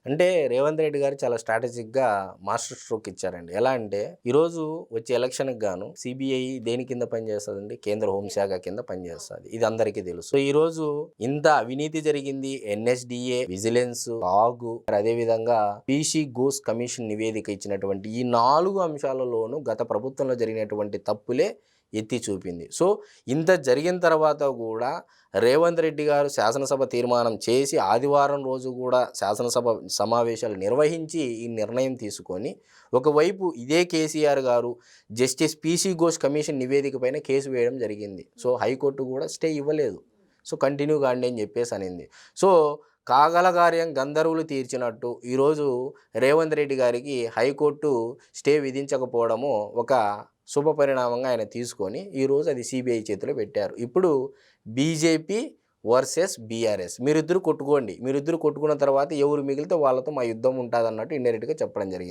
అంటే రేవంత్ రెడ్డి గారు చాలా స్ట్రాటజిక్‌గా మాస్టర్ స్ట్రోక్ ఇచ్చారండి. ఎలా అంటే ఈరోజు వచ్చే ఎలక్షన్‌కి గాను సిబిఐ దేని కింద పనిచేస్తదండి? కేంద్ర హోంశాఖ కింద పనిచేస్తది. ఇది అందరికీ తెలుసు. సో, ఈరోజు ఇంత అవినీతి జరిగింది. ఎన్ఎస్‌డిఏ, విజిలెన్స్, ఆగు మరి అదేవిధంగా పీసీ ఘోష్ కమిషన్ నివేదిక ఇచ్చినటువంటి ఈ 4 అంశాలలోనూ గత ప్రభుత్వంలో జరిగినటువంటి తప్పులే ఎత్తి చూపింది. సో, ఇంత జరిగిన తర్వాత గూడా రేవంత్ రెడ్డి గారు శాసనసభ తీర్మానం చేసి ఆదివారం రోజు కూడా శాసనసభ సమావేశాలు నిర్వహించి ఈ నిర్ణయం తీసుకొని ఒకవైపు ఇదే కేసీఆర్ గారు జస్టిస్ పీసీ ఘోష్ కమిషన్ నివేదిక పైన కేసు వేయడం జరిగింది. సో హైకోర్టు కూడా స్టే ఇవ్వలేదు. సో కంటిన్యూ కాండి అని చెప్పేసి అనింది. సో కాగలగార్యం గంధర్వులు తీర్చినట్టు ఈరోజు రేవంత్ రెడ్డి గారికి హైకోర్టు స్టే విధించకపోవడము ఒక శుభ పరిణామంగా ఆయన తీసుకొని ఈరోజు అది సిబిఐ చేతిలో పెట్టారు. ఇప్పుడు బీజేపీ వర్సెస్ బీఆర్ఎస్ మీరిద్దరు కొట్టుకోండి. మీరిద్దరు కొట్టుకున్న తర్వాత ఎవరు మిగిలితే వాళ్ళతో మా యుద్ధం ఉంటుంది అన్నట్టు ఇండైరెక్ట్గా చెప్పడం జరిగింది.